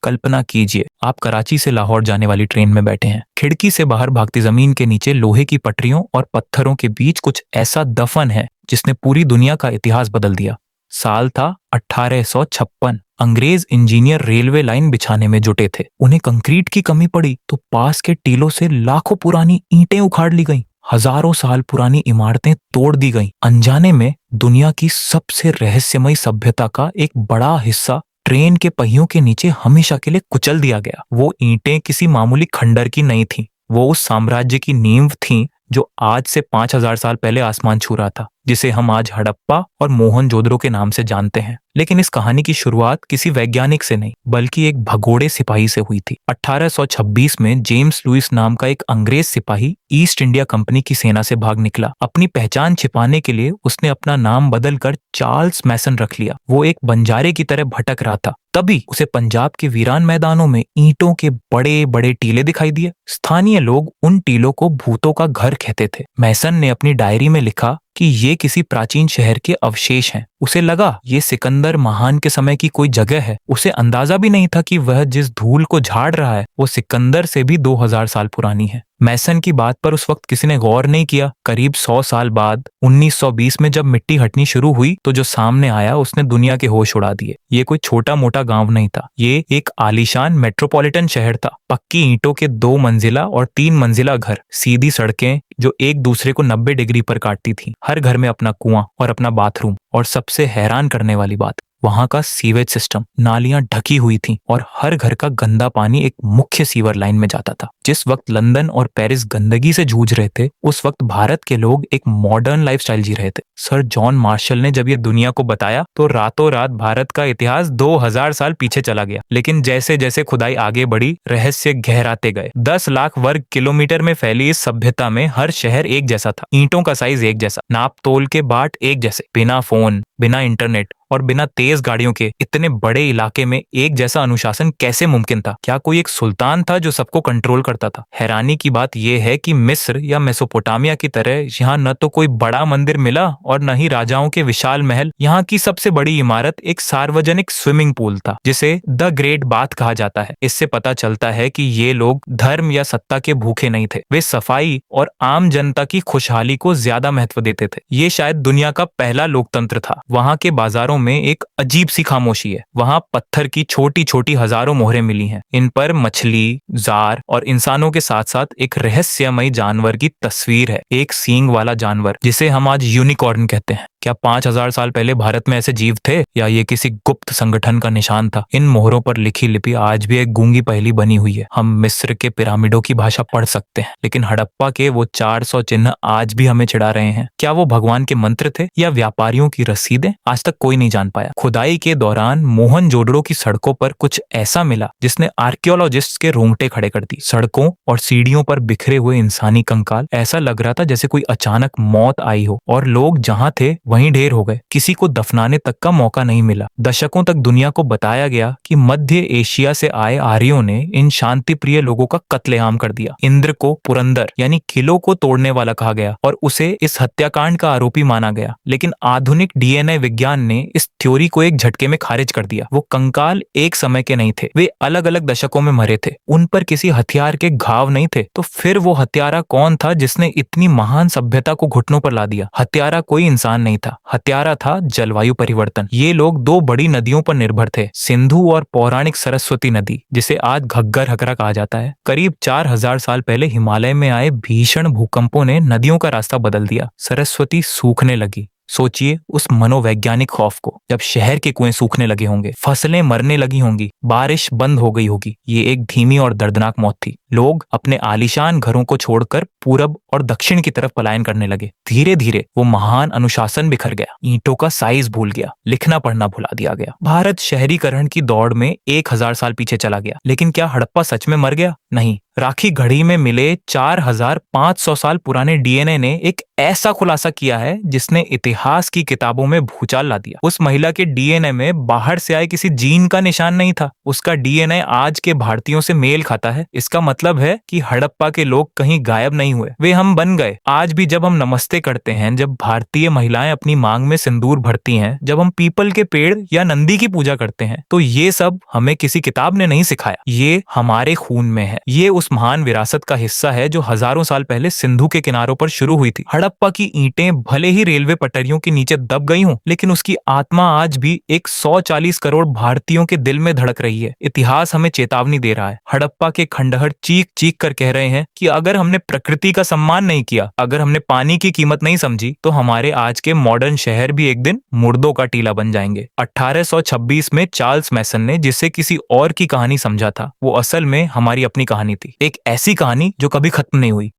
कल्पना कीजिए, आप कराची से लाहौर जाने वाली ट्रेन में बैठे हैं। खिड़की से बाहर भागती जमीन के नीचे लोहे की पटरियों और पत्थरों के बीच कुछ ऐसा दफन है जिसने पूरी दुनिया का इतिहास बदल दिया। साल था 1856। अंग्रेज इंजीनियर रेलवे लाइन बिछाने में जुटे थे। उन्हें कंक्रीट की कमी पड़ी तो पास के टीलों से लाखों पुरानी ईंटें उखाड़ ली गईं। हजारों साल पुरानी इमारतें तोड़ दी गईं। अनजाने में दुनिया की सबसे रहस्यमयी सभ्यता का एक बड़ा हिस्सा ट्रेन के पहियों के नीचे हमेशा के लिए कुचल दिया गया। वो ईंटें किसी मामूली खंडर की नहीं थीं। वो उस साम्राज्य की नींव थीं जो आज से 5000 साल पहले आसमान छू रहा था, जिसे हम आज हड़प्पा और मोहनजोदड़ो के नाम से जानते हैं। लेकिन इस कहानी की शुरुआत किसी वैज्ञानिक से नहीं, बल्कि एक भगोड़े सिपाही से हुई थी। 1826 में जेम्स लुइस नाम का एक अंग्रेज सिपाही ईस्ट इंडिया कंपनी की सेना से भाग निकला। अपनी पहचान छिपाने के लिए उसने अपना नाम बदलकर चार्ल्स मैसन रख लिया। वो एक बंजारे की तरह भटक रहा था। तभी उसे पंजाब के वीरान मैदानों में ईंटों के बड़े बड़े टीले दिखाई दिए। स्थानीय लोग उन टीलों को भूतों का घर कहते थे। मैसन ने अपनी डायरी में लिखा कि ये किसी प्राचीन शहर के अवशेष हैं। उसे लगा ये सिकंदर महान के समय की कोई जगह है। उसे अंदाजा भी नहीं था कि वह जिस धूल को झाड़ रहा है वो सिकंदर से भी 2000 साल पुरानी है। मैसन की बात पर उस वक्त किसी ने गौर नहीं किया। करीब 100 साल बाद 1920 में जब मिट्टी हटनी शुरू हुई तो जो सामने आया उसने दुनिया के होश उड़ा दिए। ये कोई छोटा मोटा गांव नहीं था, ये एक आलीशान मेट्रोपॉलिटन शहर था। पक्की ईंटों के 2 मंजिला और 3 मंजिला घर, सीधी सड़कें जो एक दूसरे को 90 डिग्री पर काटती थीं। हर घर में अपना कुआं और अपना बाथरूम, और सबसे हैरान करने वाली बात, वहां का सीवेज सिस्टम, नालियां ढकी हुई थीं और हर घर का गंदा पानी एक मुख्य सीवर लाइन में जाता था। जिस वक्त लंदन और पेरिस गंदगी से जूझ रहे थे, उस वक्त भारत के लोग एक मॉडर्न लाइफस्टाइल जी रहे थे। सर जॉन मार्शल ने जब ये दुनिया को बताया तो रातों रात भारत का इतिहास 2000 साल पीछे चला गया। लेकिन जैसे जैसे खुदाई आगे बढ़ी, रहस्य गहराते गए। 10 लाख वर्ग किलोमीटर में फैली इस सभ्यता में हर शहर एक जैसा था। ईंटों का साइज एक जैसा, नाप तोल के बाट एक जैसे। बिना फोन, बिना इंटरनेट और बिना तेज गाड़ियों के इतने बड़े इलाके में एक जैसा अनुशासन कैसे मुमकिन था? क्या कोई एक सुल्तान था जो सबको कंट्रोल करता था? हैरानी की बात यह है कि मिस्र या मेसोपोटामिया की तरह यहाँ न तो कोई बड़ा मंदिर मिला और न ही राजाओं के विशाल महल। यहाँ की सबसे बड़ी इमारत एक सार्वजनिक स्विमिंग पूल था, जिसे द ग्रेट बाथ कहा जाता है। इससे पता चलता है कि ये लोग धर्म या सत्ता के भूखे नहीं थे। वे सफाई और आम जनता की खुशहाली को ज्यादा महत्व देते थे। ये शायद दुनिया का पहला लोकतंत्र था। वहाँ के बाजारों में एक अजीब सी खामोशी है। वहां पत्थर की छोटी छोटी हजारों मोहरें मिली हैं। इन पर मछली, जार और इंसानों के साथ साथ एक रहस्यमयी जानवर की तस्वीर है। एक सींग वाला जानवर जिसे हम आज यूनिकॉर्न कहते हैं। क्या 5000 साल पहले भारत में ऐसे जीव थे या ये किसी गुप्त संगठन का निशान था? इन मोहरों पर लिखी लिपि आज भी एक गूंगी पहेली बनी हुई है। हम मिस्र के पिरामिडों की भाषा पढ़ सकते हैं, लेकिन हड़प्पा के वो 400 चिन्ह आज भी हमें चिढ़ा रहे हैं। क्या वो भगवान के मंत्र थे या व्यापारियों की रसीदें? आज तक कोई नहीं जान पाया। खुदाई के दौरान मोहनजोदड़ो की सड़कों पर कुछ ऐसा मिला जिसने आर्कियोलॉजिस्ट के रोंगटे खड़े कर दी। सड़कों और सीढ़ियों पर बिखरे हुए इंसानी कंकाल। ऐसा लग रहा था जैसे कोई अचानक मौत आई हो और लोग जहां थे वहीं ढेर हो गए। किसी को दफनाने तक का मौका नहीं मिला। दशकों तक दुनिया को बताया गया कि मध्य एशिया से आए आर्यों ने इन शांति प्रिय लोगों का कत्लेआम कर दिया। इंद्र को पुरंदर यानी किलों को तोड़ने वाला कहा गया और उसे इस हत्याकांड का आरोपी माना गया। लेकिन आधुनिक डीएनए विज्ञान ने इस थ्योरी को एक झटके में खारिज कर दिया। वो कंकाल एक समय के नहीं थे, वे अलग अलग दशकों में मरे थे। उन पर किसी हथियार के घाव नहीं थे। तो फिर वो हत्यारा कौन था जिसने इतनी महान सभ्यता को घुटनों पर ला दिया? हत्यारा कोई इंसान नहीं था, हत्यारा था जलवायु परिवर्तन। ये लोग 2 बड़ी नदियों पर निर्भर थे, सिंधु और पौराणिक सरस्वती नदी, जिसे आज घग्गर हकरा कहा जाता है। करीब 4000 साल पहले हिमालय में आए भीषण भूकंपों ने नदियों का रास्ता बदल दिया। सरस्वती सूखने लगी। सोचिए उस मनोवैज्ञानिक खौफ को। जब शहर के कुएं सूखने लगे होंगे, फसलें मरने लगी होंगी, बारिश बंद हो गई होगी। ये एक धीमी और दर्दनाक मौत थी। लोग अपने आलीशान घरों को छोड़कर पूरब और दक्षिण की तरफ पलायन करने लगे। धीरे धीरे वो महान अनुशासन बिखर गया। ईंटों का साइज भूल गया, लिखना पढ़ना भुला दिया गया। भारत शहरीकरण की दौड़ में 1000 साल पीछे चला गया। लेकिन क्या हड़प्पा सच में मर गया? नहीं। राखी घड़ी में मिले 4500 साल पुराने डीएनए ने एक ऐसा खुलासा किया है जिसने इतिहास की किताबों में भूचाल ला दिया। उस महिला के डीएनए में बाहर से आए किसी जीन का निशान नहीं था। उसका डीएनए आज के भारतीयों से मेल खाता है। इसका मतलब है कि हड़प्पा के लोग कहीं गायब नहीं हुए, वे हम बन गए। आज भी जब हम नमस्ते करते हैं, जब भारतीय महिलाएं अपनी मांग में सिंदूर भरती हैं, जब हम पीपल के पेड़ या नंदी की पूजा करते हैं, तो ये सब हमें किसी किताब ने नहीं सिखाया, ये हमारे खून में है। ये उस महान विरासत का हिस्सा है जो हजारों साल पहले सिंधु के किनारों पर शुरू हुई थी। हड़प्पा की ईंटें भले ही रेलवे पटरियों के नीचे दब गई हों, लेकिन उसकी आत्मा आज भी 140 करोड़ भारतीयों के दिल में धड़क रही है। इतिहास हमें चेतावनी दे रहा है। हड़प्पा के खंडहर चीख चीख कर कह रहे हैं कि अगर हमने प्रकृति का सम्मान नहीं किया, अगर हमने पानी की कीमत नहीं समझी, तो हमारे आज के मॉडर्न शहर भी एक दिन मुर्दों का टीला बन जाएंगे। 1826 में चार्ल्स मैसन ने जिसे किसी और की कहानी समझा था, वो असल में हमारी अपनी कहानी थी। एक ऐसी कहानी जो कभी खत्म नहीं हुई।